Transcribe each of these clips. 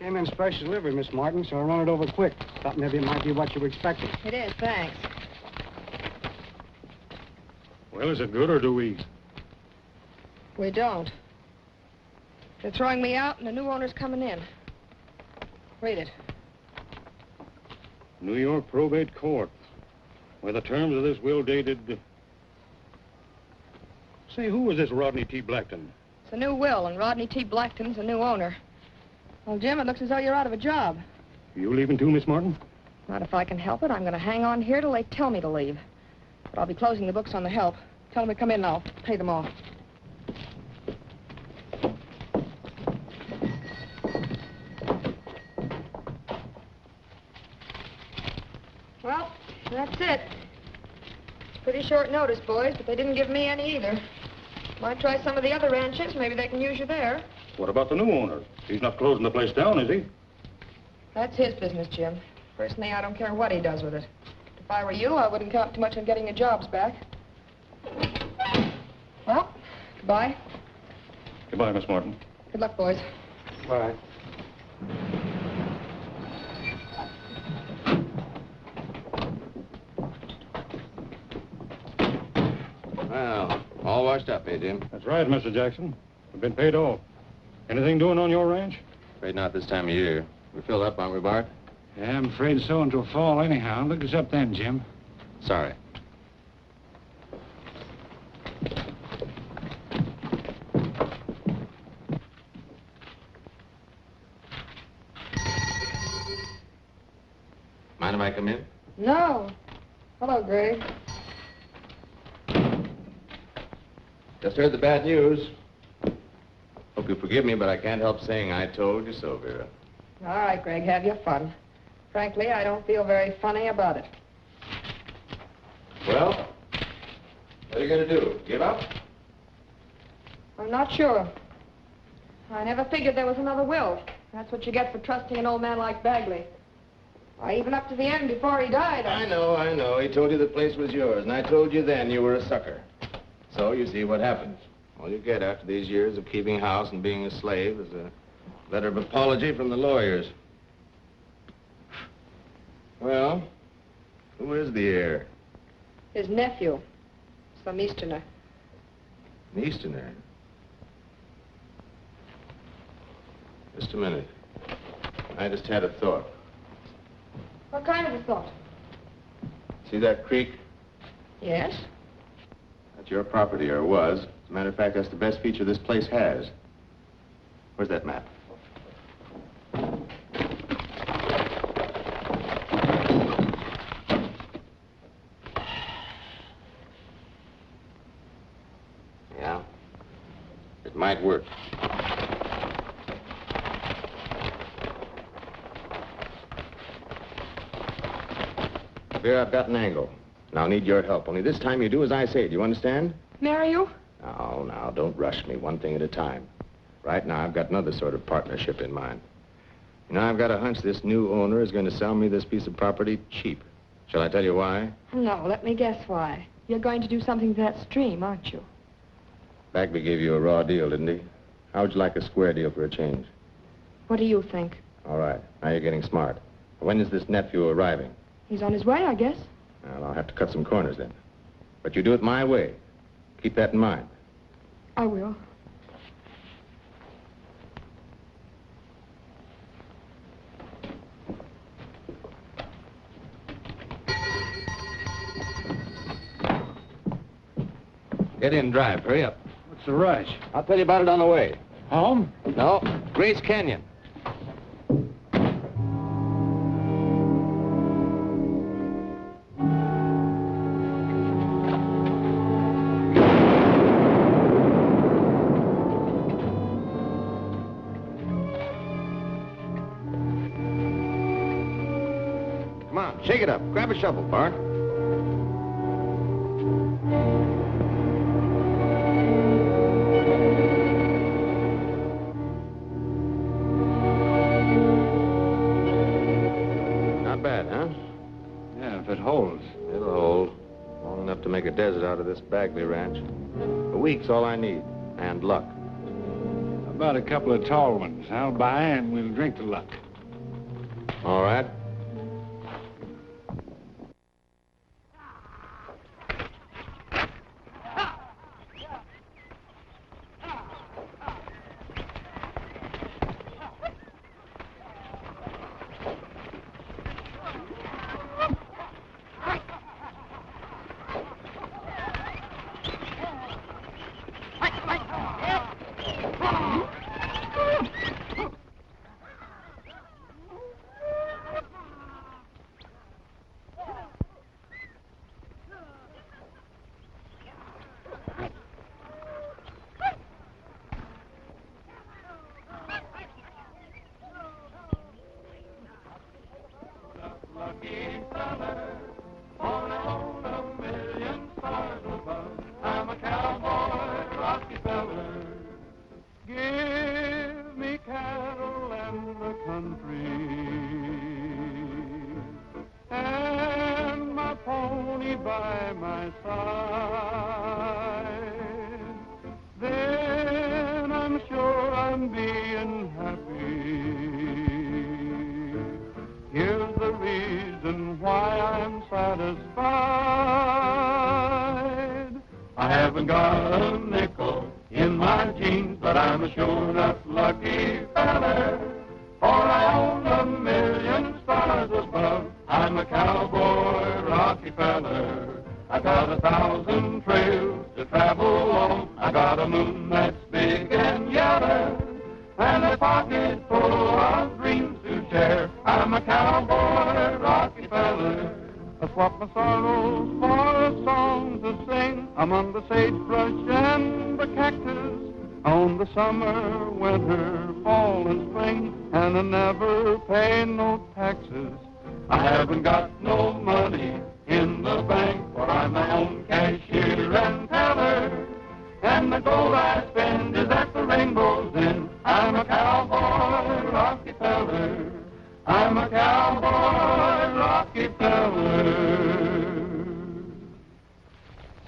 Came in special delivery, Miss Martin, so I run it over quick. Thought maybe it might be what you were expecting. It is, thanks. Well, is it good, or do we? We don't. They're throwing me out, and the new owner's coming in. Read it. New York Probate Court. Where the terms of this will dated... Say, who was this Rodney T. Blackton? It's a new will, and Rodney T. Blackton's the new owner. Well, Jim, it looks as though you're out of a job. You leaving too, Miss Martin? Not if I can help it. I'm going to hang on here till they tell me to leave. But I'll be closing the books on the help. Tell them to come in and I'll pay them off. Well, that's it. It's pretty short notice, boys, but they didn't give me any either. Might try some of the other ranches. Maybe they can use you there. What about the new owner? He's not closing the place down, is he? That's his business, Jim. Personally, I don't care what he does with it. If I were you, I wouldn't count too much on getting your jobs back. Well, goodbye. Goodbye, Miss Martin. Good luck, boys. Bye. Well, all washed up, eh, Jim? That's right, Mr. Jackson. We've been paid off. Anything doing on your ranch? Afraid not this time of year. We're filled up, aren't we, Bart? Yeah, I'm afraid so until fall anyhow. Look us up then, Jim. Sorry. Mind if I come in? No. Hello, Greg. Just heard the bad news. Hope you forgive me, but I can't help saying I told you so, Vera. All right, Greg, have your fun. Frankly, I don't feel very funny about it. Well, what are you going to do? Give up? I'm not sure. I never figured there was another will. That's what you get for trusting an old man like Bagley. Even up to the end before he died. I know. He told you the place was yours, and I told you then you were a sucker. So you see what happens. All you get after these years of keeping house and being a slave is a letter of apology from the lawyers. Well, who is the heir? His nephew. Some Easterner. An Easterner? Just a minute. I just had a thought. What kind of a thought? See that creek? Yes? That's your property, or was. As a matter of fact, that's the best feature this place has. Where's that map? Yeah. It might work. Here, I've got an angle. Now, I'll need your help. Only this time you do as I say. Do you understand? Marry you? Now, don't rush me. One thing at a time. Right now, I've got another sort of partnership in mind. You know, I've got a hunch this new owner is going to sell me this piece of property cheap. Shall I tell you why? No, let me guess why. You're going to do something to that stream, aren't you? Bagby gave you a raw deal, didn't he? How would you like a square deal for a change? What do you think? All right. Now you're getting smart. When is this nephew arriving? He's on his way, I guess. Well, I'll have to cut some corners then. But you do it my way. Keep that in mind. I will. Get in, drive. Hurry up. What's the rush? I'll tell you about it on the way. Home? No, Grace Canyon. Come on, shake it up. Grab a shovel, Bart. Not bad, huh? Yeah, if it holds. It'll hold. Long enough to make a desert out of this Bagley ranch. A week's all I need. And luck. A about a couple of tall ones? I'll buy and we'll drink to luck. All right.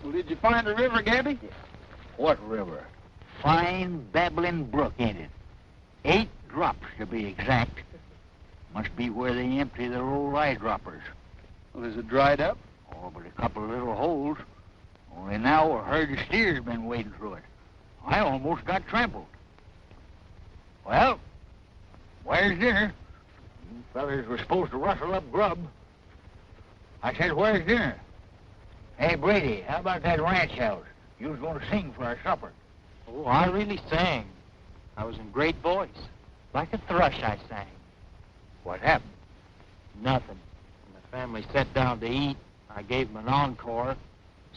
Well, did you find a river, Gabby? What river? Fine, babbling brook, ain't it? 8 drops, to be exact. Must be where they empty their old eyedroppers. Well, is it dried up? Oh, but a couple of little holes. Only now a herd of steers been wading through it. I almost got trampled. Well, where's dinner? You fellas were supposed to rustle up grub. I said, where's dinner? Hey, Brady, how about that ranch house? You was going to sing for our supper. Oh, I really sang. I was in great voice. Like a thrush, I sang. What happened? Nothing. When the family sat down to eat, I gave them an encore.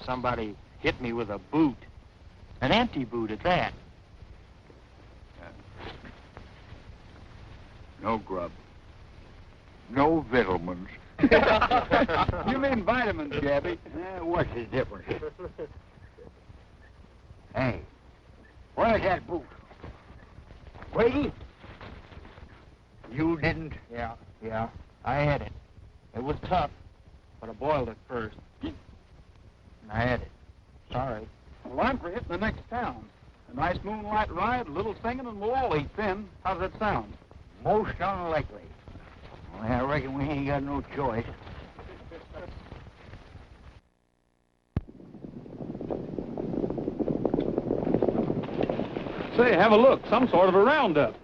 Somebody hit me with a boot. An empty boot at that. No grub. No vitamins. You mean vitamins, Gabby. What's the difference? Hey, where's that boot? Brady? You didn't? Yeah, I had it. It was tough, but I boiled it first. And I had it. Sorry. Well, I'm for hitting the next town. A nice moonlight ride, a little singing, and we'll all eat thin. How's that sound? Most unlikely. Well, I reckon we ain't got no choice. Say, have a look. Some sort of a roundup.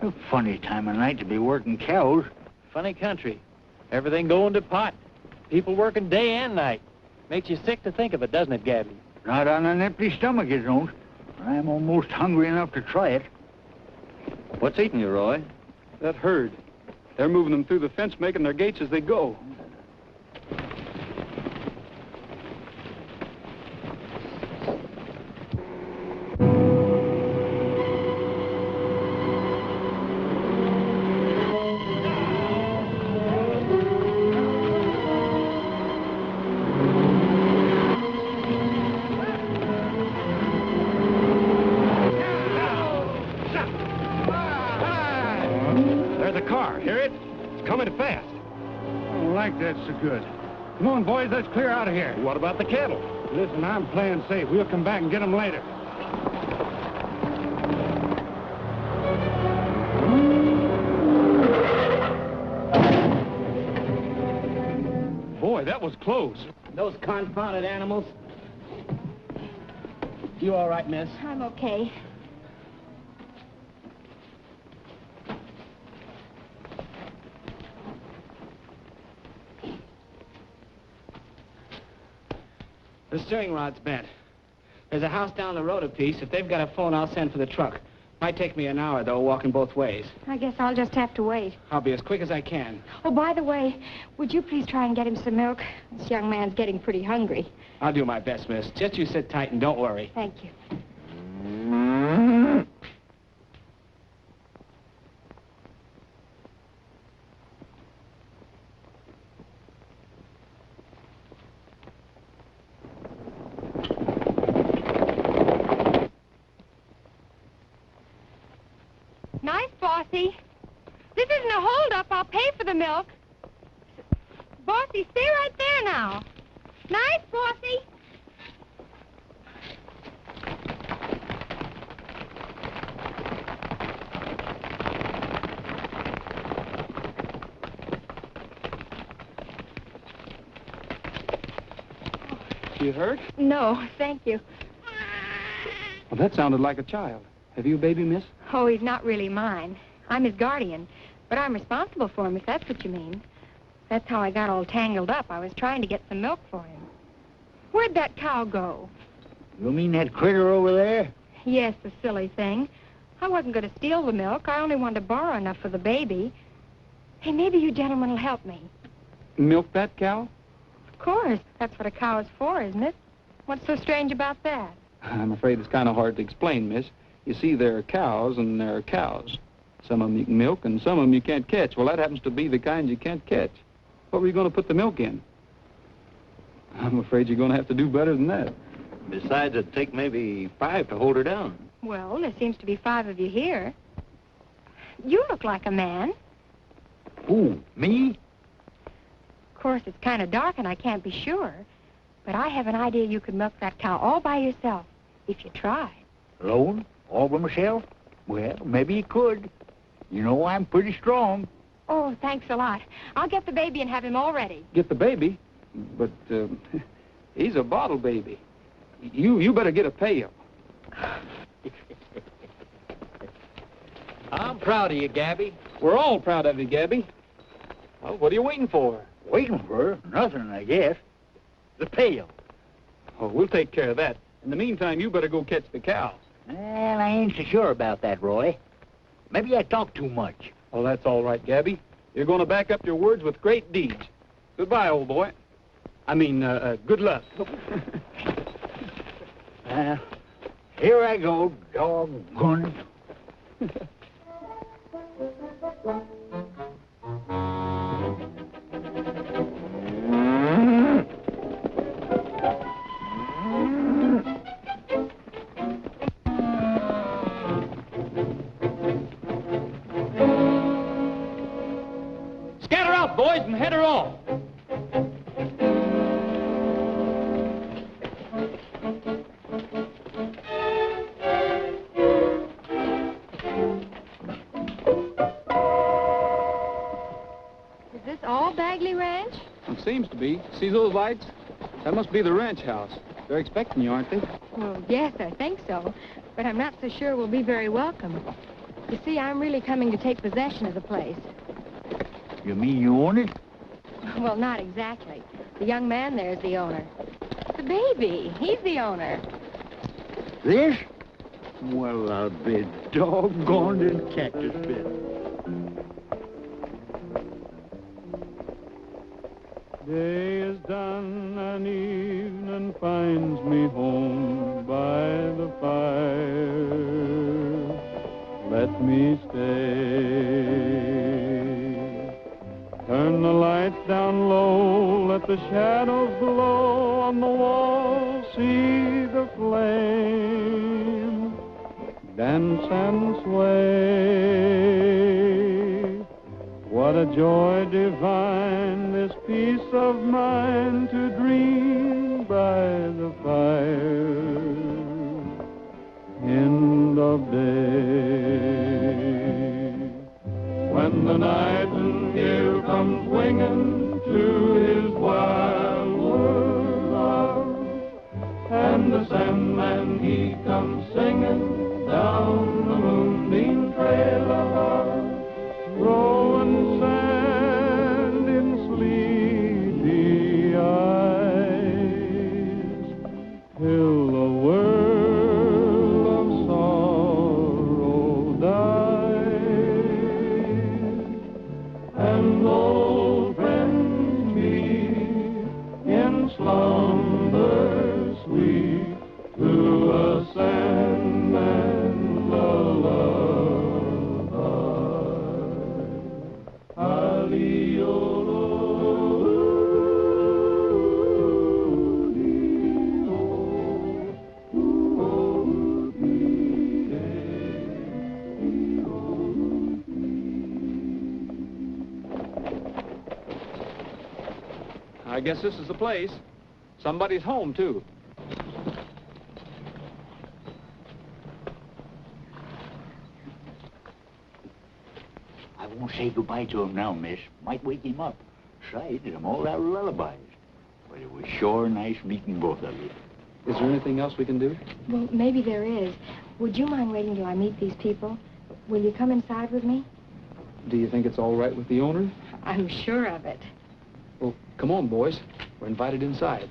A funny time of night to be working cows. Funny country. Everything going to pot. People working day and night. Makes you sick to think of it, doesn't it, Gabby? Not on an empty stomach, it don't. I'm almost hungry enough to try it. What's eating you, Roy? That herd. They're moving them through the fence, making their gates as they go. That's so good. Come on, boys, let's clear out of here. What about the cattle? Listen, I'm playing safe. We'll come back and get them later. Boy, that was close. Those confounded animals. You all right, miss? I'm okay. The steering rod's bent. There's a house down the road a piece. If they've got a phone, I'll send for the truck. Might take me an hour, though, walking both ways. I guess I'll just have to wait. I'll be as quick as I can. Oh, by the way, would you please try and get him some milk? This young man's getting pretty hungry. I'll do my best, miss. Just you sit tight and don't worry. Thank you. Nice, Bossy. This isn't a hold-up. I'll pay for the milk. Bossy, stay right there now. Nice, Bossy. You hurt? No, thank you. Well, that sounded like a child. Have you a baby, miss? Oh, he's not really mine. I'm his guardian, but I'm responsible for him, if that's what you mean. That's how I got all tangled up. I was trying to get some milk for him. Where'd that cow go? You mean that critter over there? Yes, the silly thing. I wasn't going to steal the milk. I only wanted to borrow enough for the baby. Hey, maybe you gentlemen will help me. Milk that cow? Of course. That's what a cow is for, isn't it? What's so strange about that? I'm afraid it's kind of hard to explain, miss. You see, there are cows and there are cows. Some of them you can milk and some of them you can't catch. Well, that happens to be the kind you can't catch. What were you going to put the milk in? I'm afraid you're going to have to do better than that. Besides, it'd take maybe 5 to hold her down. Well, there seems to be 5 of you here. You look like a man. Who, me? Of course, it's kind of dark and I can't be sure. But I have an idea you could milk that cow all by yourself, if you tried. Alone? All by myself? Well, maybe you could. You know I'm pretty strong. Oh, thanks a lot. I'll get the baby and have him all ready. Get the baby? But, he's a bottle baby. You better get a pail. I'm proud of you, Gabby. We're all proud of you, Gabby. Well, what are you waiting for? Waiting for her? Nothing, I guess. The pail. Oh, we'll take care of that. In the meantime, you better go catch the cow. Well, I ain't so sure about that, Roy. Maybe I talk too much. Oh, that's all right, Gabby. You're going to back up your words with great deeds. Goodbye, old boy. I mean, good luck. Here I go, doggone it. Scatter out, boys, and head her off. Is this all Bagley Ranch? It seems to be. See those lights? That must be the ranch house. They're expecting you, aren't they? Well, yes, I think so. But I'm not so sure we'll be very welcome. You see, I'm really coming to take possession of the place. You mean you own it? Well, not exactly. The young man there's the owner. The baby, he's the owner. This? Well, I'll be doggone in cactus bit. Day is done and evening finds me home by the fire. Let me stay. Turn the lights down low, let the shadows glow on the wall. See the flame dance and sway. What a joy divine, this peace of mind to dream beside the fire. End of day. When the nightingale comes winging to his wild world, and the Sandman he comes singing down the moonbeam trail of ours, throwing sand in sleepy eyes, till the world of sorrow dies, and old friends meet in slumber sweet to a Sandman lullaby. I guess this is the place. Somebody's home, too. I won't say goodbye to him now, miss. Might wake him up. Besides, I'm all out of lullabies. But it was sure nice meeting both of you. Is there anything else we can do? Well, maybe there is. Would you mind waiting till I meet these people? Will you come inside with me? Do you think it's all right with the owner? I'm sure of it. Well, come on, boys. We're invited inside.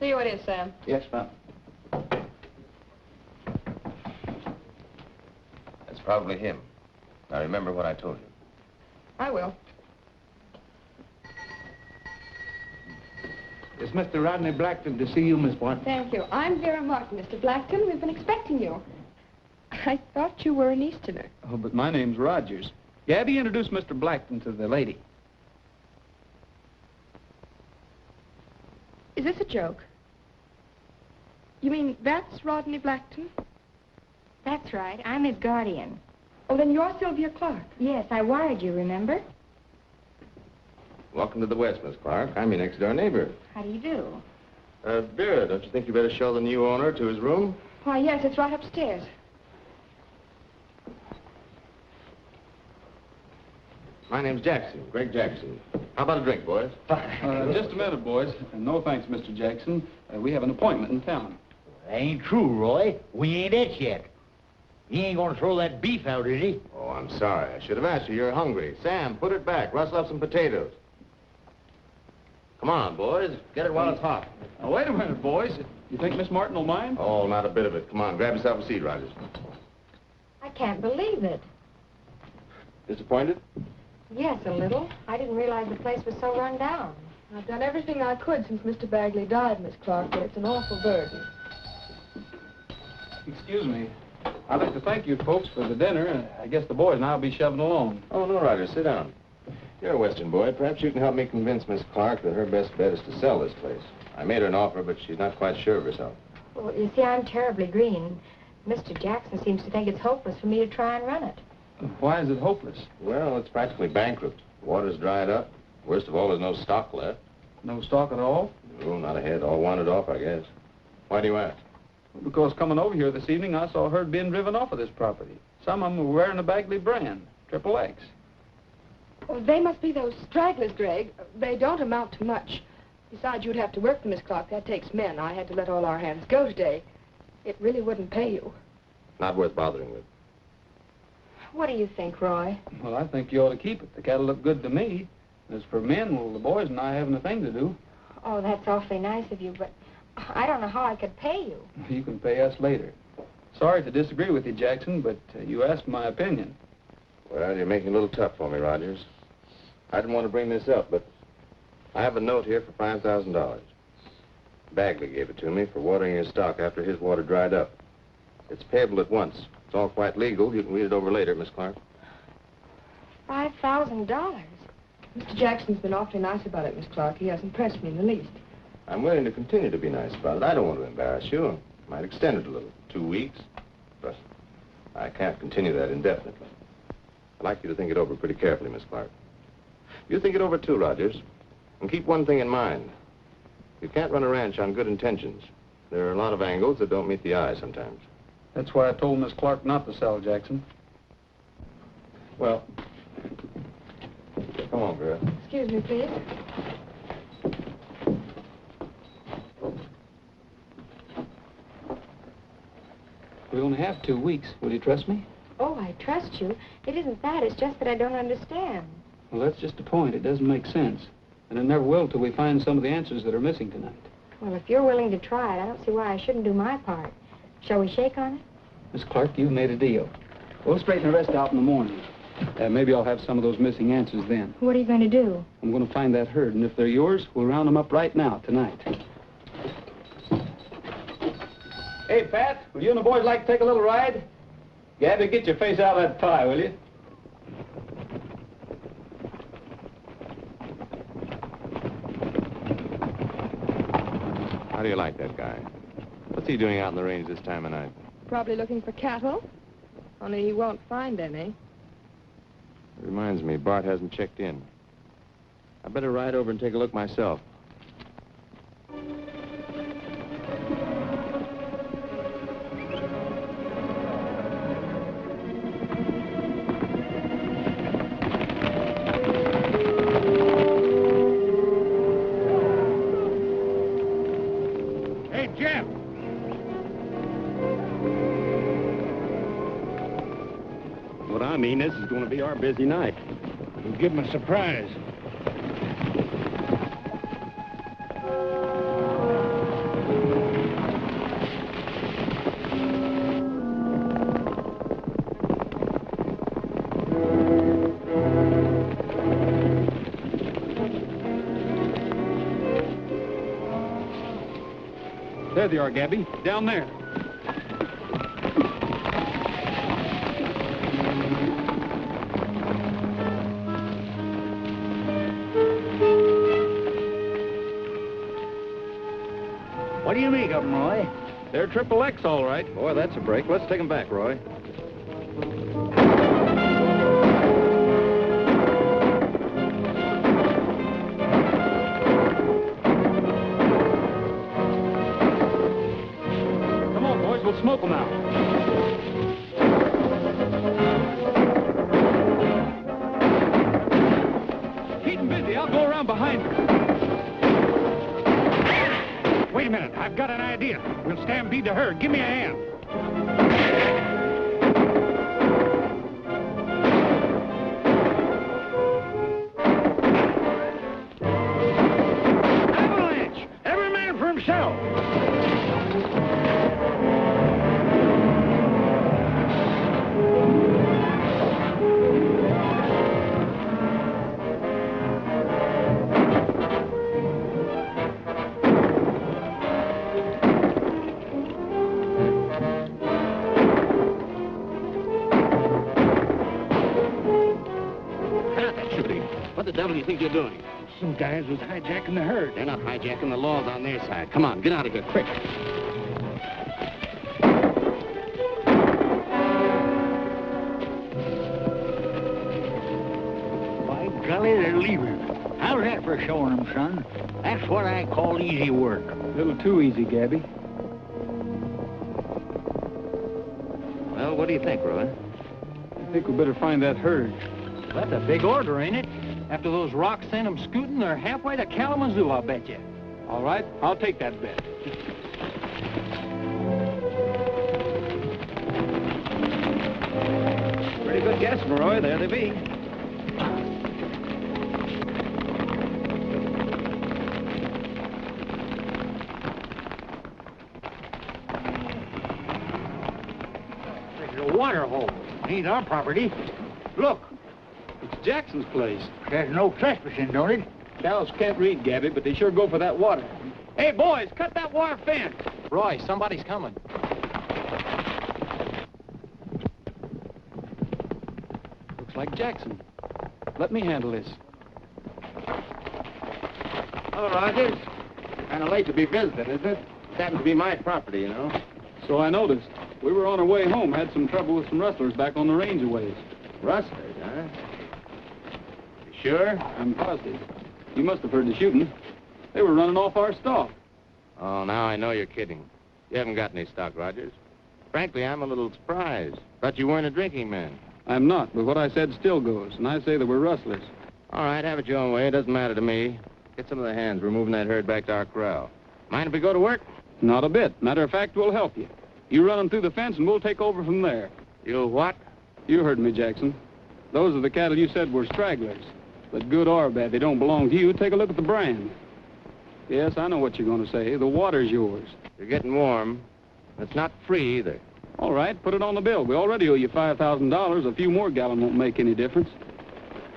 See who it is, Sam. Yes, ma'am. That's probably him. Now remember what I told you. I will. It's Mr. Rodney Blackton to see you, Miss Martin. Thank you. I'm Vera Martin, Mr. Blackton. We've been expecting you. I thought you were an Easterner. Oh, but my name's Rogers. Gabby, introduce Mr. Blackton to the lady. Is this a joke? You mean that's Rodney Blackton? That's right. I'm his guardian. Oh, then you're Sylvia Clark. Yes, I wired you, remember? Welcome to the West, Miss Clark. I'm your next-door neighbor. How do you do? Vera, don't you think you better show the new owner to his room? Why, yes, it's right upstairs. My name's Jackson, Greg Jackson. How about a drink, boys? Just a minute, boys. No thanks, Mr. Jackson. We have an appointment in town. That ain't true, Roy. We ain't it yet. He ain't gonna throw that beef out, is he? Oh, I'm sorry. I should have asked you. You're hungry. Sam, put it back. Rustle up some potatoes. Come on, boys. Get it while it's hot. Now, wait a minute, boys. You think Miss Martin will mind? Oh, not a bit of it. Come on, grab yourself a seat, Rogers. I can't believe it. Disappointed? Yes, a little. I didn't realize the place was so run down. I've done everything I could since Mr. Bagley died, Miss Clark, but it's an awful burden. Excuse me. I'd like to thank you folks for the dinner. I guess the boys and I'll be shoving along. Oh, no, Rogers. Sit down. You're a Western boy. Perhaps you can help me convince Miss Clark that her best bet is to sell this place. I made her an offer, but she's not quite sure of herself. Well, you see, I'm terribly green. Mr. Jackson seems to think it's hopeless for me to try and run it. Why is it hopeless? Well, it's practically bankrupt. The water's dried up. Worst of all, there's no stock left. No stock at all? No, not a head. All wanted off, I guess. Why do you ask? Because coming over here this evening, I saw herd being driven off of this property. Some of them were wearing the Bagley brand, Triple X. Oh, they must be those stragglers, Greg. They don't amount to much. Besides, you'd have to work for Miss Clark. That takes men. I had to let all our hands go today. It really wouldn't pay you. Not worth bothering with. What do you think, Roy? Well, I think you ought to keep it. The cattle look good to me. As for men, well, the boys and I haven't a thing to do. Oh, that's awfully nice of you, but I don't know how I could pay you. You can pay us later. Sorry to disagree with you, Jackson, but you asked my opinion. Well, you're making it a little tough for me, Rogers. I didn't want to bring this up, but I have a note here for $5,000. Bagley gave it to me for watering his stock after his water dried up. It's payable at once. It's all quite legal. You can read it over later, Miss Clark. $5,000? Mr. Jackson's been awfully nice about it, Miss Clark. He hasn't pressed me in the least. I'm willing to continue to be nice about it. I don't want to embarrass you. I might extend it a little. 2 weeks. But I can't continue that indefinitely. I'd like you to think it over pretty carefully, Miss Clark. You think it over too, Rogers. And keep one thing in mind. You can't run a ranch on good intentions. There are a lot of angles that don't meet the eye sometimes. That's why I told Miss Clark not to sell, Jackson. Well, come on, girl. Excuse me, please. We only have 2 weeks. Will you trust me? Oh, I trust you. It isn't that. It's just that I don't understand. Well, that's just the point. It doesn't make sense. And it never will till we find some of the answers that are missing tonight. Well, if you're willing to try it, I don't see why I shouldn't do my part. Shall we shake on it? Miss Clark, you've made a deal. We'll straighten the rest out in the morning. Maybe I'll have some of those missing answers then. What are you going to do? I'm going to find that herd, and if they're yours, we'll round them up right now, tonight. Hey, Pat, will you and the boys like to take a little ride? Gabby, get your face out of that pie, will you? How do you like that guy? What's he doing out in the range this time of night? Probably looking for cattle. Only he won't find any. It reminds me, Bart hasn't checked in. I better ride over and take a look myself. Hey, Jeff! What I mean, this is going to be our busy night. We'll give him a surprise. There they are, Gabby. Down there. What do you make of them, Roy? They're Triple X, all right. Boy, that's a break. Let's take them back, Roy. Come on, boys. We'll smoke them out. Keep them busy. I'll go around behind them. Wait a minute. I've got an idea. We'll stampede the herd. Give me a hand. Avalanche! Every man for himself. What the devil do you think you're doing? Some guys was hijacking the herd. They're not hijacking. The law's on their side. Come on, get out of here, quick. By golly, they're leaving. How's that for showing them, son? That's what I call easy work. A little too easy, Gabby. Well, what do you think, Roy? I think we better find that herd. That's a big order, ain't it? After those rocks sent them scooting, they're halfway to Kalamazoo, I'll bet you. All right, I'll take that bet. Pretty good guess, Roy. There they be. There's a water hole. Ain't our property. Look, It's Jackson's place. there's no trespassing, don't it? Cows can't read, Gabby, but they sure go for that water. Hey, boys, cut that wire fence. Roy, somebody's coming. Looks like Jackson. Let me handle this. Oh, Rogers. Kind of late to be visiting, isn't it? It happens to be my property, you know. So I noticed. We were on our way home, had some trouble with some rustlers back on the range a ways. Rustlers, huh? sure? I'm positive. You must have heard the shooting. They were running off our stock. Oh, now I know you're kidding. You haven't got any stock, Rogers. Frankly, I'm a little surprised. Thought you weren't a drinking man. I'm not, but what I said still goes, and I say that we're rustlers. All right, have it your own way. It doesn't matter to me. Get some of the hands. We're moving that herd back to our corral. Mind if we go to work? Not a bit. Matter of fact, we'll help you. You run them through the fence, and we'll take over from there. You what? You heard me, Jackson. Those are the cattle you said were stragglers. But good or bad, they don't belong to you. Take a look at the brand. Yes, I know what you're going to say. The water's yours. You're getting warm. It's not free, either. All right, put it on the bill. We already owe you $5,000. A few more gallons won't make any difference.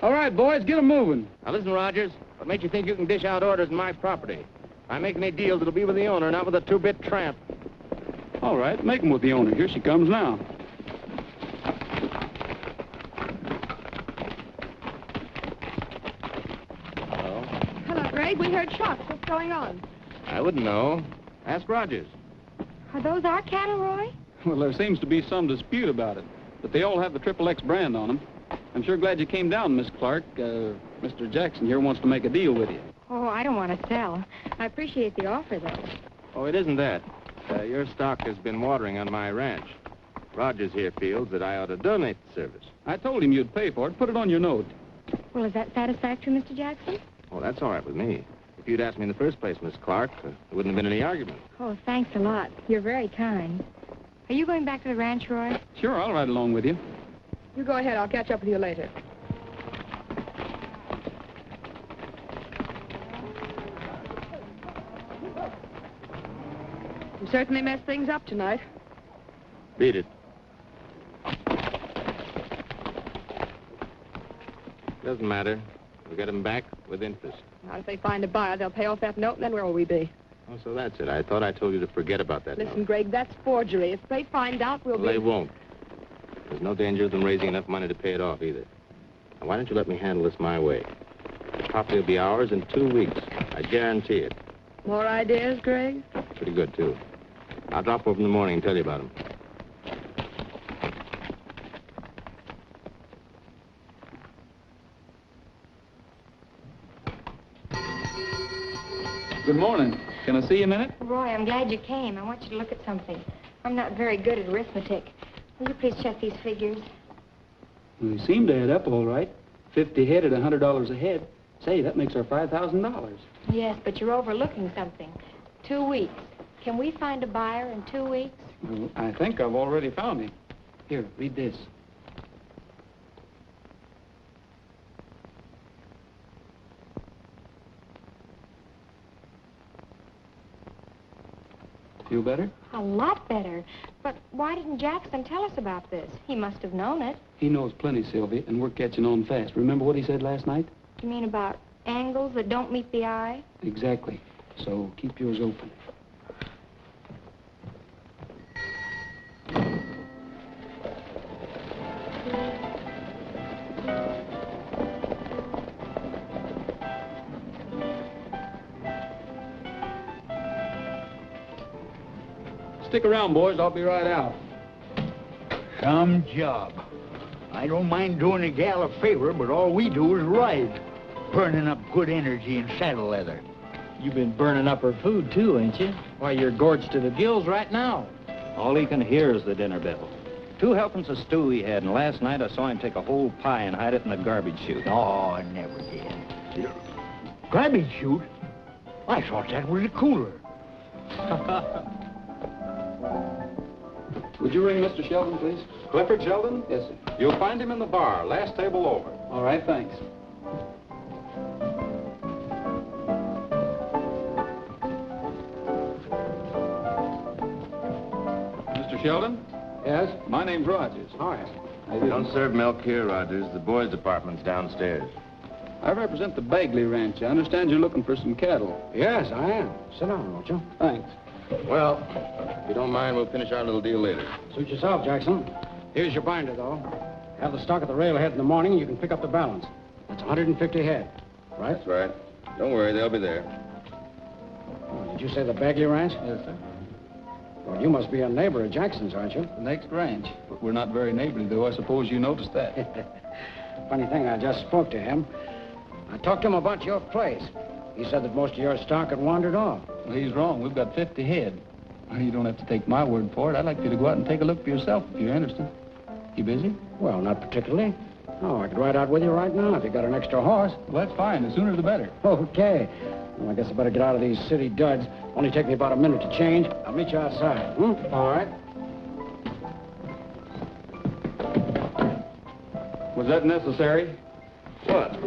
All right, boys, get 'em moving. Now, listen, Rogers. What makes you think you can dish out orders in my property? If I make any deals, it'll be with the owner, not with a two-bit tramp. All right, make 'em with the owner. Here she comes now. Hello? Hello, Greg. We heard shots. What's going on? I wouldn't know. Ask Rogers. Are those our cattle, Roy? Well, there seems to be some dispute about it, but they all have the XXX brand on them. I'm sure glad you came down, Miss Clark. Mr. Jackson here wants to make a deal with you. Oh, I don't want to sell. I appreciate the offer, though. Oh, it isn't that. Your stock has been watering on my ranch. Rogers here feels that I ought to donate the service. I told him you'd pay for it. Put it on your note. Well, is that satisfactory, Mr. Jackson? Oh, that's all right with me. If you'd asked me in the first place, Miss Clark, there wouldn't have been any argument. Oh, thanks a lot. You're very kind. Are you going back to the ranch, Roy? Sure, I'll ride along with you. You go ahead. I'll catch up with you later. You certainly messed things up tonight. Beat it. Doesn't matter. We'll get them back with interest. Now, if they find a buyer, they'll pay off that note, and then where will we be? Oh, so that's it. I thought I told you to forget about that Listen, note. Greg, that's forgery. If they find out, we'll Well, be... they won't. There's no danger of them raising enough money to pay it off, either. Now, why don't you let me handle this my way? The property will be ours in 2 weeks. I guarantee it. More ideas, Greg? Pretty good, too. I'll drop over in the morning and tell you about them. Good morning. Can I see you a minute? Roy, I'm glad you came. I want you to look at something. I'm not very good at arithmetic. Will you please check these figures? Well, they seem to add up all right. 50 head at $100 a head. Say, that makes our $5,000. Yes, but you're overlooking something. 2 weeks. Can we find a buyer in 2 weeks? Well, I think I've already found him. Here, read this. Feel better? A lot better. But why didn't Jackson tell us about this? He must have known it. He knows plenty, Sylvia, and we're catching on fast. Remember what he said last night? You mean about angles that don't meet the eye? Exactly. So keep yours open. Stick around, boys. I'll be right out. Some job. I don't mind doing a gal a favor, but all we do is ride. Burning up good energy in saddle leather. You've been burning up her food, too, ain't you? Why, you're gorged to the gills right now. All he can hear is the dinner bell. 2 helpings of stew he had, and last night I saw him take a whole pie and hide it in the garbage chute. Oh, I never did. Garbage chute? I thought that was a cooler. Would you ring Mr. Sheldon, please? Clifford Sheldon? Yes, sir. You'll find him in the bar, last table over. All right, thanks. Mr. Sheldon? Yes? My name's Rogers. Hi. We don't serve milk here, Rogers. The boys' department's downstairs. I represent the Bagley Ranch. I understand you're looking for some cattle. Yes, I am. Sit down, won't you? Thanks. Well, if you don't mind, we'll finish our little deal later. Suit yourself, Jackson. Here's your binder, though. Have the stock at the railhead in the morning, and you can pick up the balance. That's 150 head, right? That's right. Don't worry, they'll be there. Oh, did you say the Bagley Ranch? Yes, sir. Well, you must be a neighbor of Jackson's, aren't you? The next ranch. But we're not very neighborly, though. I suppose you noticed that. Funny thing, I just spoke to him. I talked to him about your place. He said that most of your stock had wandered off. Well, he's wrong. We've got 50 head. Well, you don't have to take my word for it. I'd like you to go out and take a look for yourself if you're interested. You busy? Well, not particularly. No, I could ride out with you right now if you got an extra horse. Well, that's fine. The sooner the better. Okay. Well, I guess I better get out of these city duds. Only take me about a minute to change. I'll meet you outside. All right. Was that necessary? What?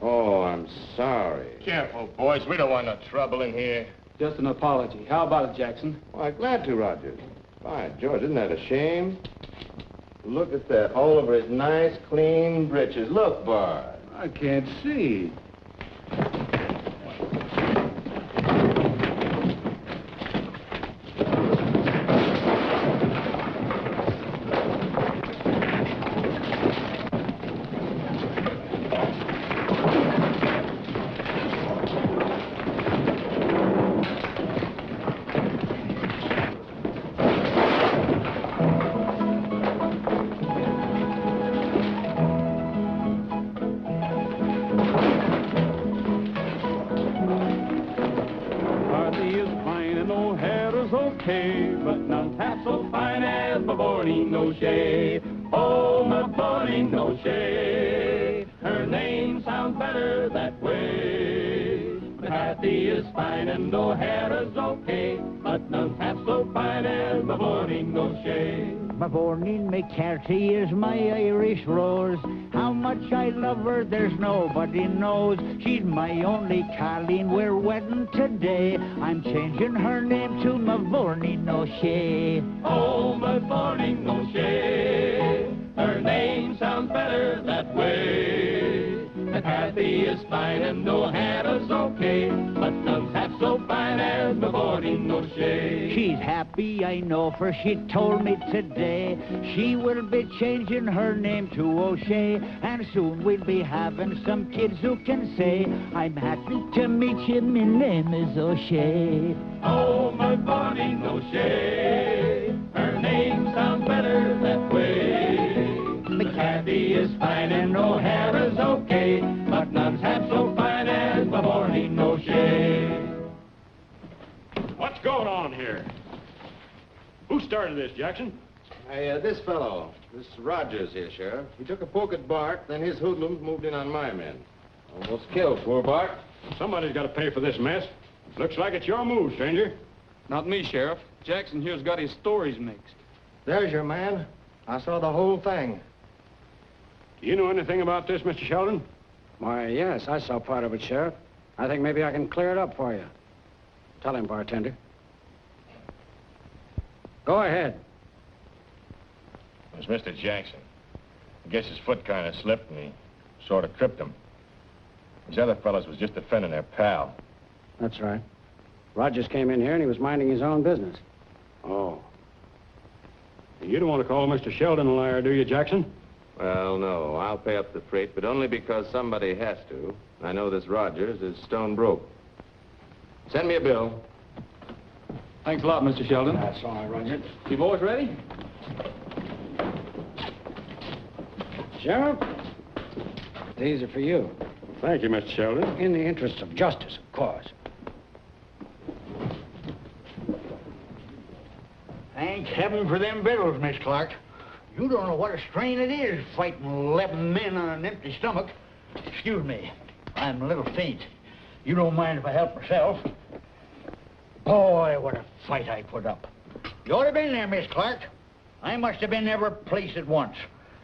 Oh, I'm sorry. Careful, boys. We don't want no trouble in here. Just an apology. How about it, Jackson? Why, glad to, Rogers. By George, isn't that a shame? Look at that, all over his nice, clean breeches. Look, Bart. I can't see. Carty is my Irish rose. How much I love her, there's nobody knows. She's my only Colleen, we're wedding today. I'm changing her name to Mavourneen O'Shea. Oh, Mavourneen O'Shea. Her name sounds better that way. Cathy is fine and O'Hara's okay, but none's half so fine as Mavourneen O'Shea. She's happy, I know, for she told me today she will be changing her name to O'Shea, and soon we'll be having some kids who can say, I'm happy to meet you, my name is O'Shea. Oh, Mavourneen O'Shea, her name sounds better that way. Cathy is fine and O'Hara's okay, but none's half so fine as Mavourneen O'Shea. What's going on here? Who started this, Jackson? Hey, this fellow, this Rogers here, Sheriff. He took a poke at Bart, then his hoodlums moved in on my men. Almost killed poor Bart. Somebody's got to pay for this mess. Looks like it's your move, stranger. Not me, Sheriff. Jackson here's got his stories mixed. There's your man. I saw the whole thing. Do you know anything about this, Mr. Sheldon? Why, yes, I saw part of it, Sheriff. I think maybe I can clear it up for you. Tell him, bartender. Go ahead. It was Mr. Jackson. I guess his foot kind of slipped and he sort of tripped him. These other fellas was just defending their pal. That's right. Rogers came in here and he was minding his own business. Oh. You don't want to call Mr. Sheldon a liar, do you, Jackson? Well, no, I'll pay up the freight, but only because somebody has to. I know this Rogers is stone broke. Send me a bill. Thanks a lot, Mr. Sheldon. That's all right, Roger. You boys ready? Sheriff, these are for you. Thank you, Mr. Sheldon. In the interest of justice, of course. Thank heaven for them bills, Miss Clark. You don't know what a strain it is, fighting 11 men on an empty stomach. Excuse me, I'm a little faint. You don't mind if I help myself? Boy, what a fight I put up. You ought to have been there, Miss Clark. I must have been every place at once.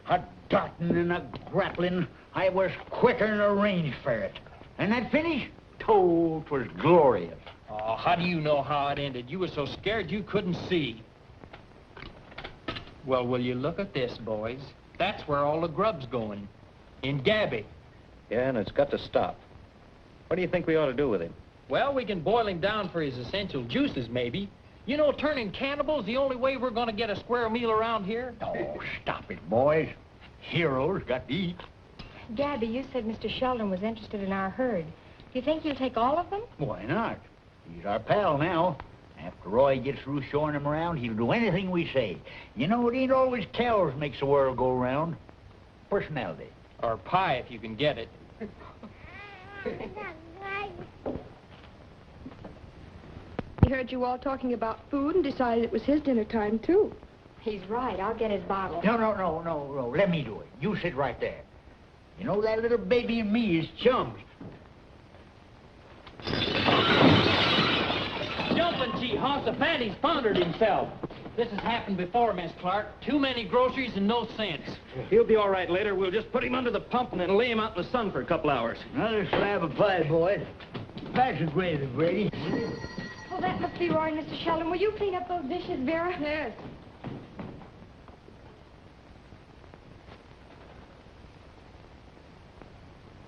A darting and a grappling. I was quicker than a range ferret. And that finish? Oh, 'twas glorious. Oh, how do you know how it ended? You were so scared you couldn't see. Well, will you look at this, boys? That's where all the grub's going. In Gabby. Yeah, and it's got to stop. What do you think we ought to do with him? Well, we can boil him down for his essential juices, maybe. You know, turning cannibal's the only way we're going to get a square meal around here. Oh, stop it, boys. Heroes got to eat. Gabby, you said Mr. Sheldon was interested in our herd. Do you think you'll take all of them? Why not? He's our pal now. After Roy gets through showing him around, he'll do anything we say. You know, it ain't always cows makes the world go round. Personality. Or pie, if you can get it. He heard you all talking about food and decided it was his dinner time, too. He's right. I'll get his bottle. No. Let me do it. You sit right there. You know, that little baby and me is chums. Jumping gee, Hoss, the panty's pondered himself. This has happened before, Miss Clark. Too many groceries and no sense. He'll be all right later. We'll just put him under the pump and then lay him out in the sun for a couple hours. Another slab of pie, boys. Pass the gravy, Brady. Oh, that must be Roy, Mr. Sheldon. Will you clean up those dishes, Vera? Yes.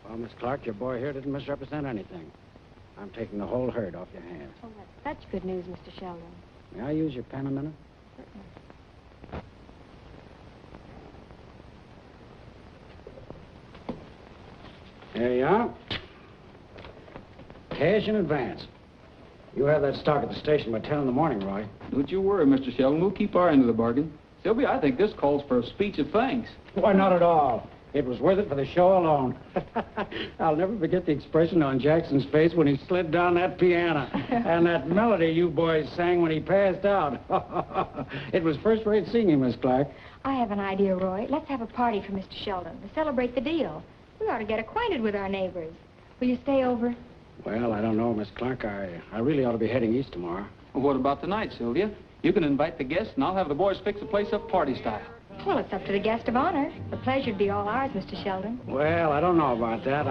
Well, Miss Clark, your boy here didn't misrepresent anything. I'm taking the whole herd off your hands. Oh, that's such good news, Mr. Sheldon. May I use your pen a minute? There you are. Cash in advance. You have that stock at the station by 10 in the morning, Roy. Don't you worry, Mr. Sheldon. We'll keep our end of the bargain. Sylvia, I think this calls for a speech of thanks. Why, not at all. It was worth it for the show alone. I'll never forget the expression on Jackson's face when he slid down that piano. And that melody you boys sang when he passed out. It was first-rate singing, Miss Clark. I have an idea, Roy. Let's have a party for Mr. Sheldon to celebrate the deal. We ought to get acquainted with our neighbors. Will you stay over? Well, I don't know, Miss Clark. I really ought to be heading east tomorrow. Well, what about tonight, Sylvia? You can invite the guests, and I'll have the boys fix the place up party style. Well, it's up to the guest of honor. The pleasure'd be all ours, Mr. Sheldon. Well, I don't know about that.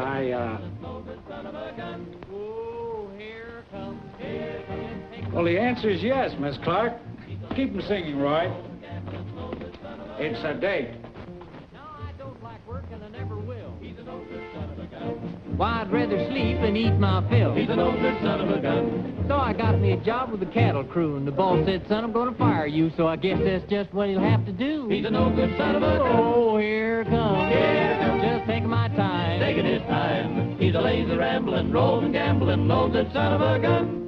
Well, the answer is yes, Miss Clark. Keep them singing, Roy. It's a date. No, I don't like work, and I never will. He's an old good son of a gun. Why, I'd rather sleep and eat my fill. He's an old good son of a gun. So I got me a job with the cattle crew, and the boss said, son, I'm going to fire you, so I guess that's just what he'll have to do. He's an old good son of a gun. Oh, here comes. Here comes. Just taking my time. Taking his time. He's a lazy rambling, roving, gambling, old good son of a gun.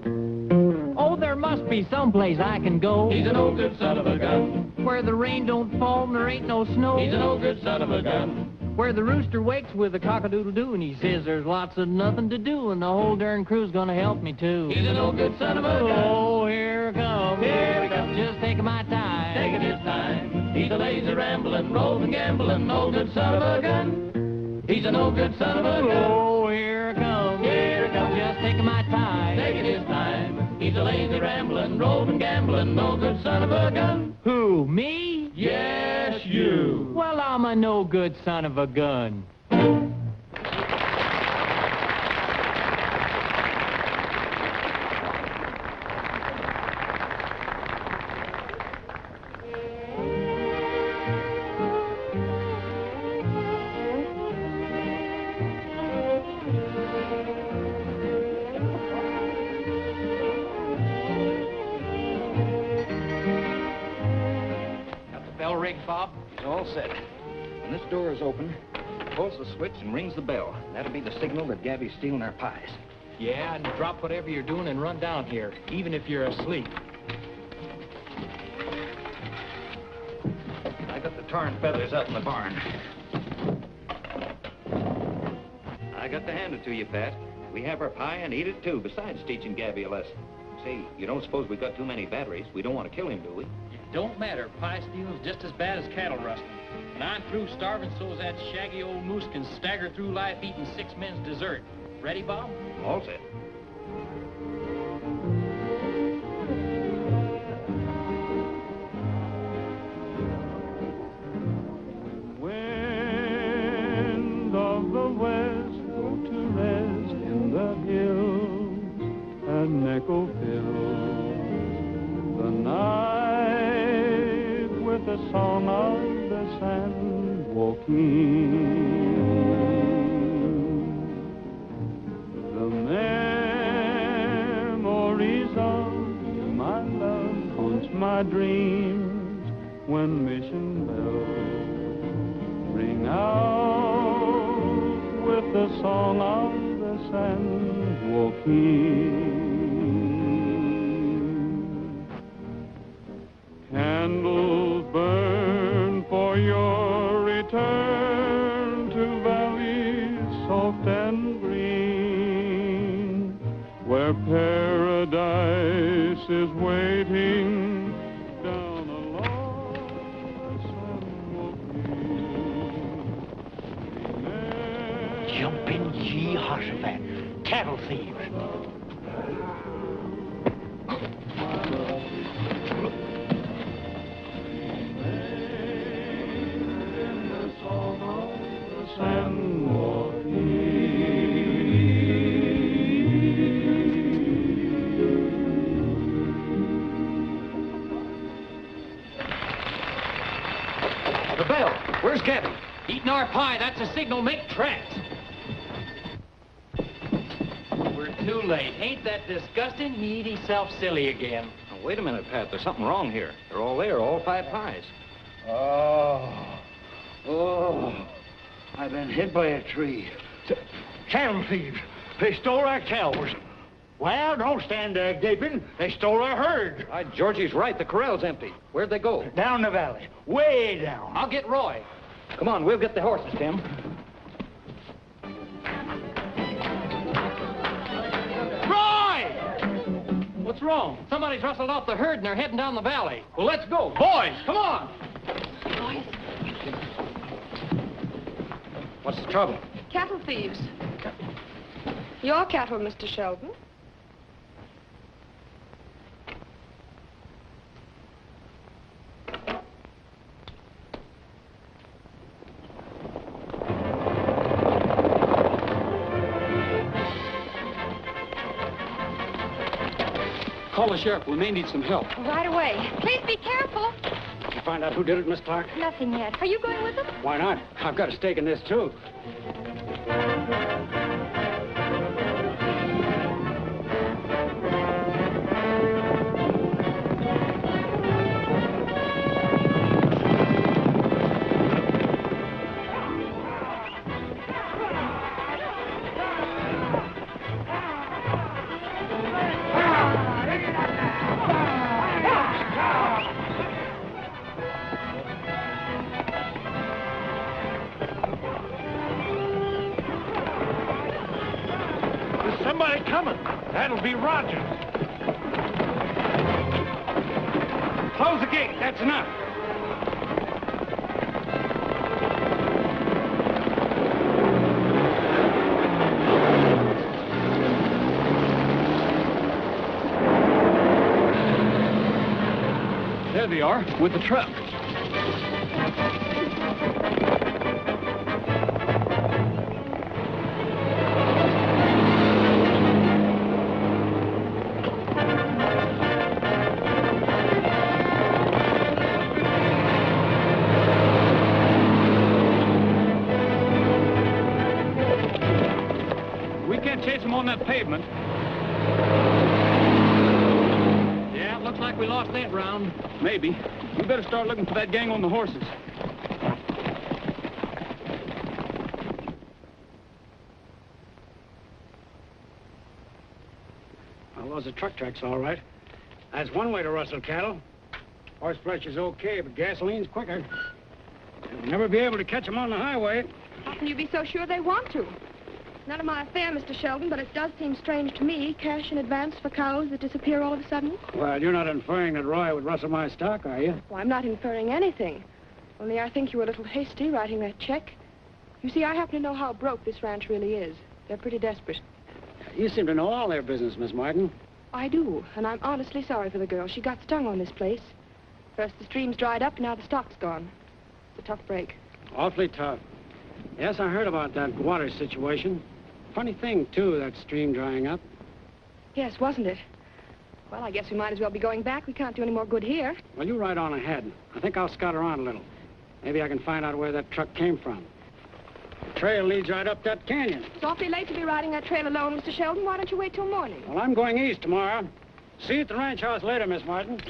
Oh, there must be someplace I can go. He's an old good son of a gun. Where the rain don't fall and there ain't no snow. He's an old good son of a gun. Where the rooster wakes with a cock-a-doodle-doo and he says there's lots of nothing to do and the whole darn crew's gonna help me too. He's an old good son of a gun. Oh, here it comes. Here he comes. Just taking my time. Taking his time. He's a lazy rambling, roving, gambling, old good son of a gun. He's an old good son of a gun. Oh, here it comes. Here it comes. Just taking my time. Taking his time. He's a lazy rambling, roving, gambling, old good son of a gun. Who, me? Yes, you. Well, I'm a no good son of a gun. Bob? It's all set. When this door is open, pulls the switch and rings the bell. That'll be the signal that Gabby's stealing our pies. Yeah, and drop whatever you're doing and run down here, even if you're asleep. I got the tar and feathers out in the barn. I got to hand it to you, Pat. We have our pie and eat it, too, besides teaching Gabby a lesson. Say, you don't suppose we got too many batteries? We don't want to kill him, do we? Don't matter. Pie stealing's just as bad as cattle rusting. And I'm through starving so's that shaggy old moose can stagger through life eating 6 men's dessert. Ready, Bob? All set. Wind of the west, go to rest in the hills, and echo fills the night with the song of the sand walking. The memories of you, my love, haunts my dreams when mission bells ring out with the song of the sand walking. Candles burn for your return to valleys soft Jumping Jehoshaphat. Cattle thieves. The bell. Where's Gabby? Eating our pie. That's a signal. Make tracks. We're too late. Ain't that disgusting? He eat himself silly again. Now, wait a minute, Pat. There's something wrong here. They're all there, all 5 pies. Oh, I've been hit by a tree. Cattle thieves. They stole our cows. Well, don't stand there gaping. They stole our herd. Georgie's right. The corral's empty. Where'd they go? Down the valley. Way down. I'll get Roy. Come on, we'll get the horses, Tim. Roy! What's wrong? Somebody's rustled off the herd and they're heading down the valley. Well, let's go. Boys, come on. What's the trouble? Cattle thieves. Your cattle, Mr. Sheldon. Call the sheriff. We may need some help. Right away. Please be careful. Did you find out who did it, Miss Clark? Nothing yet. Are you going with them? Why not? I've got a stake in this, too. Somebody coming. That'll be Roger. Close the gate. That's enough. There they are, with the truck. Chase them on that pavement. Yeah, looks like we lost that round. Maybe. We better start looking for that gang on the horses. Well, those are truck tracks, all right. That's one way to rustle cattle. Horse flesh is okay, but gasoline's quicker. You'll never be able to catch them on the highway. How can you be so sure they want to? None of my affair, Mr. Sheldon, but it does seem strange to me. Cash in advance for cows that disappear all of a sudden. Well, you're not inferring that Roy would rustle my stock, are you? Well, I'm not inferring anything. Only I think you were a little hasty writing that check. You see, I happen to know how broke this ranch really is. They're pretty desperate. You seem to know all their business, Miss Martin. I do, and I'm honestly sorry for the girl. She got stung on this place. First the stream's dried up, and now the stock's gone. It's a tough break. Awfully tough. Yes, I heard about that water situation. Funny thing, too, that stream drying up. Yes, wasn't it? Well, I guess we might as well be going back. We can't do any more good here. Well, you ride on ahead. I think I'll scout around a little. Maybe I can find out where that truck came from. The trail leads right up that canyon. It's awfully late to be riding that trail alone, Mr. Sheldon. Why don't you wait till morning? Well, I'm going east tomorrow. See you at the ranch house later, Miss Martin.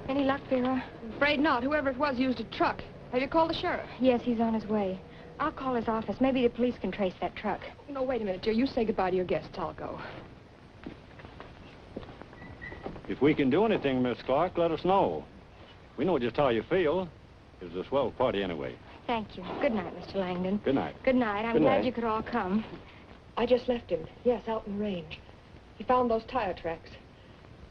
Any luck, Vera? Afraid not. Whoever it was used a truck. Have you called the sheriff? Yes, he's on his way. I'll call his office. Maybe the police can trace that truck. No, wait a minute, dear. You say goodbye to your guests. I'll go. If we can do anything, Miss Clark, let us know. We know just how you feel. It was a swell party anyway. Thank you. Good night, Mr. Langdon. Good night. Good night. I'm Good glad night. you could all come. I just left him. Yes, out in the range. He found those tire tracks.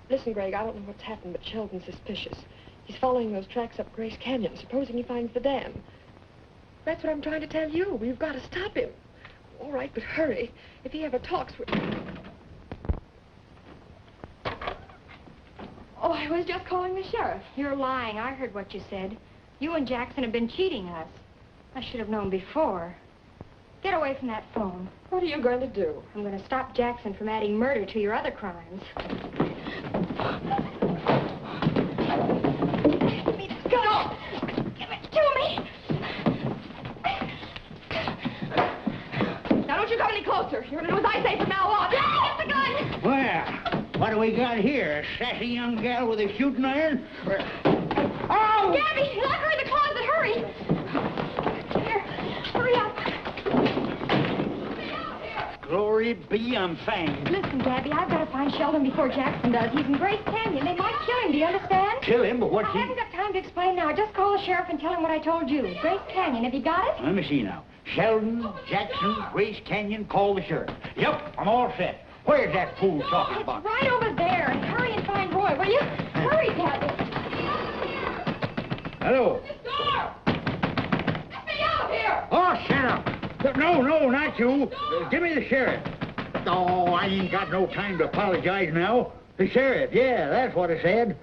Listen, Greg, I don't know what's happened, but Sheldon's suspicious. He's following those tracks up Grace Canyon, supposing he finds the dam. That's what I'm trying to tell you. We've got to stop him. All right, but hurry. If he ever talks, Oh, I was just calling the sheriff. You're lying. I heard what you said. You and Jackson have been cheating us. I should have known before. Get away from that phone. What are you going to do? I'm going to stop Jackson from adding murder to your other crimes. Give me the gun! Give it to me! Now, don't you come any closer. You're going to do as I say from now on. Get the gun! Well, what do we got here? A sassy young gal with a shooting iron? Oh! Gabby, lock her in the closet. Hurry! Here, hurry up. Glory be, I'm fanged. Listen, Gabby, I've got to find Sheldon before Jackson does. He's in Grace Canyon. They might kill him, do you understand? Kill him, but what's I haven't got time to explain now. Just call the sheriff and tell him what I told you. Grace Canyon, have you got it? Let me see now. Sheldon, Jackson, Grace Canyon, call the sheriff. Yep, I'm all set. Where's that fool talking about? It's right over there. And hurry and find Roy, will you? Hurry, Gabby. Hello. This door! Let me out here! Oh, sheriff. No, not you. Give me the sheriff. Oh, I ain't got no time to apologize now. The sheriff, yeah, that's what I said.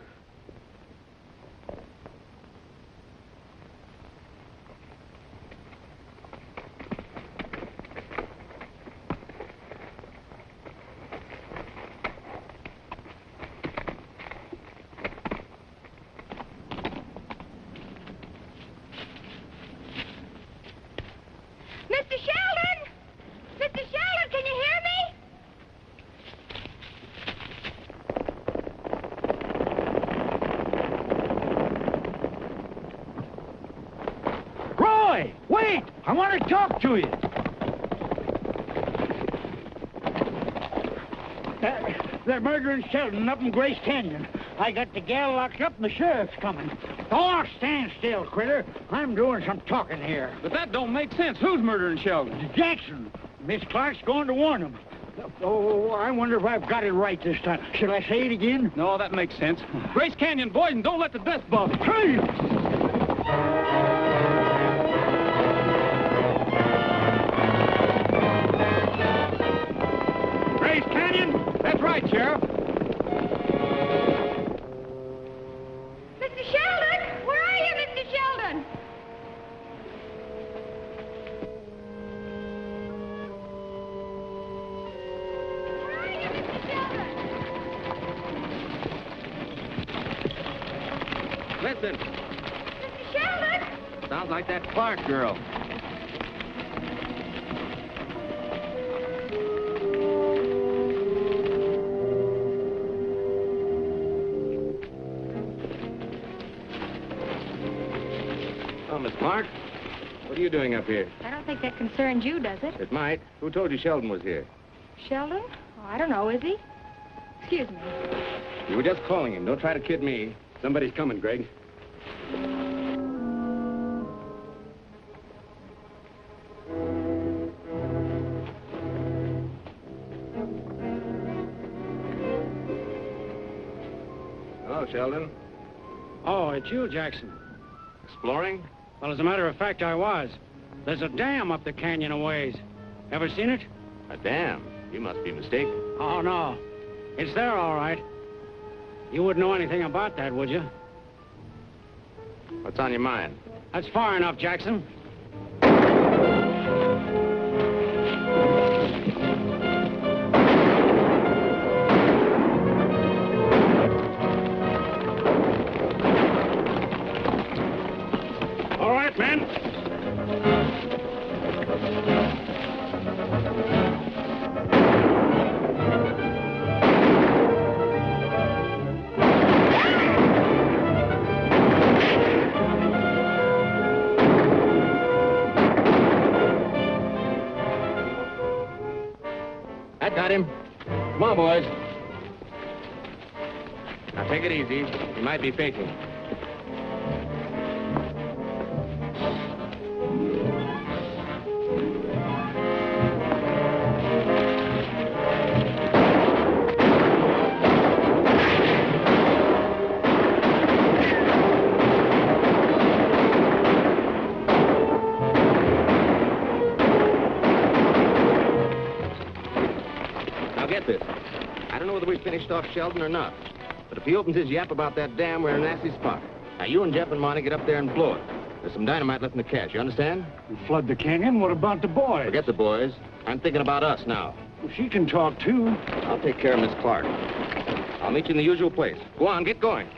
Mr. Sheldon! Mr. Sheldon, can you hear me? Roy, wait! I want to talk to you. They're murdering Sheldon up in Grace Canyon. I got the gal locked up and the sheriff's coming. Oh, stand still, critter. I'm doing some talking here. But that don't make sense. Who's murdering Sheldon? Jackson. Miss Clark's going to warn him. Oh, I wonder if I've got it right this time. Should I say it again? No, that makes sense. Grace Canyon, boys, and don't let the dust bother you. Hey! Grace Canyon? That's right, Sheriff. Mr. Sheldon! Where are you, Mr. Sheldon? Where are you, Mr. Sheldon? Listen, Mr. Sheldon! sounds like that Clark girl. Oh, Miss Clark, what are you doing up here? I don't think that concerns you, does it? It might. Who told you Sheldon was here? Sheldon? Oh, I don't know, is he? Excuse me. You were just calling him. Don't try to kid me. Somebody's coming, Greg. Hello, Sheldon. Oh, it's you, Jackson. Exploring? Well, as a matter of fact, I was. There's a dam up the canyon a ways. Ever seen it? A dam. You must be mistaken. Oh, no. It's there, all right. You wouldn't know anything about that, would you? What's on your mind? That's far enough, Jackson. All right, men. That got him. Come on, boys. Now, take it easy. He might be faking. get this. I don't know whether we finished off Sheldon or not. But if he opens his yap about that dam, we're in a nasty spot. Now, you and Jeff and Monty get up there and blow it. There's some dynamite left in the cache, you understand? You flood the canyon? What about the boys? Forget the boys. I'm thinking about us now. Well, she can talk, too. I'll take care of Miss Clark. I'll meet you in the usual place. Go on, get going.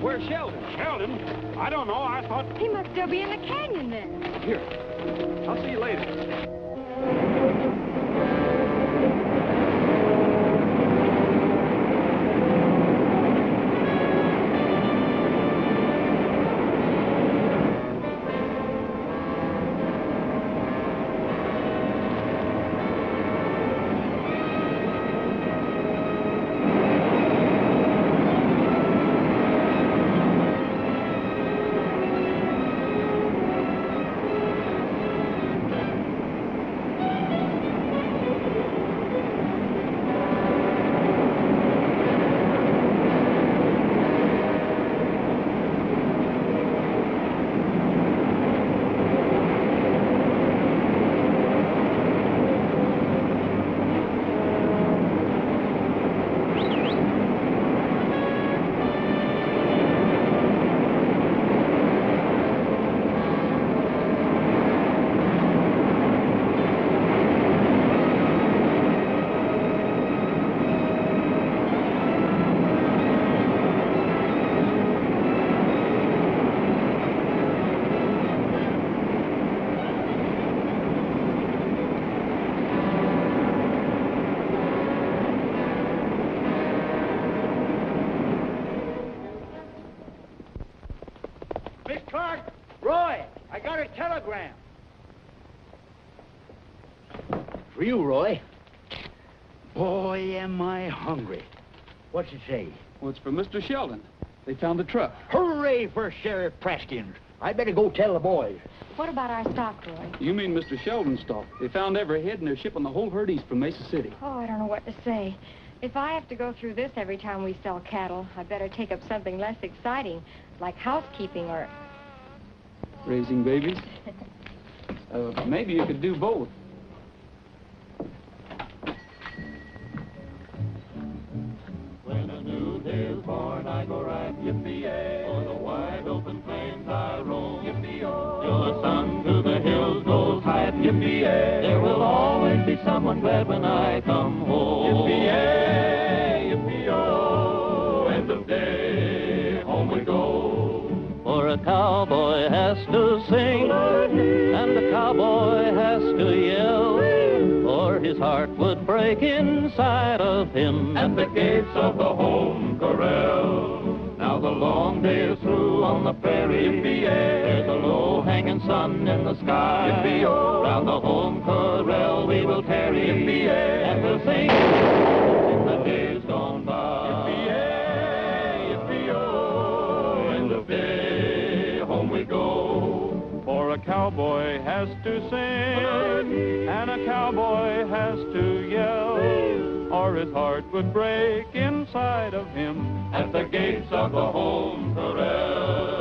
Where's Sheldon? Sheldon? I don't know. I thought... He must still be in the canyon then. Here. I'll see you later. For you, Roy. Boy, am I hungry. What's it say? Well, it's for Mr. Sheldon. They found the truck. Hooray for Sheriff Praskins. I better go tell the boys. What about our stock, Roy? You mean Mr. Sheldon's stock. They found every head and they're shipping the whole herd east from Mesa City. Oh, I don't know what to say. If I have to go through this every time we sell cattle, I better take up something less exciting, like housekeeping or... Raising babies? Maybe you could do both. When a new day is born, I go right, yippee-yay. O'er the wide open plains I roam, yippee-oh. Till the sun to the hills goes high, yippee-yay. There will always be someone glad when I come home. Yippee-yay, yippee-oh. End of day, home we go. For a cowboy has to sing, and a cowboy has to yell, or his heart would break inside of him at the gates of the home corral. Now the long day is through on the prairie, yippee-yay. There's a low-hanging sun in the sky, yippee-oh. Round the home corral we will tarry, yippee-yay, and we'll sing in the days gone by. Yippee-yay, yippee-oh, in the bay home we go. For a cowboy has to sing, and a cowboy has to yell, or his heart would break inside of him at the gates of the home corral.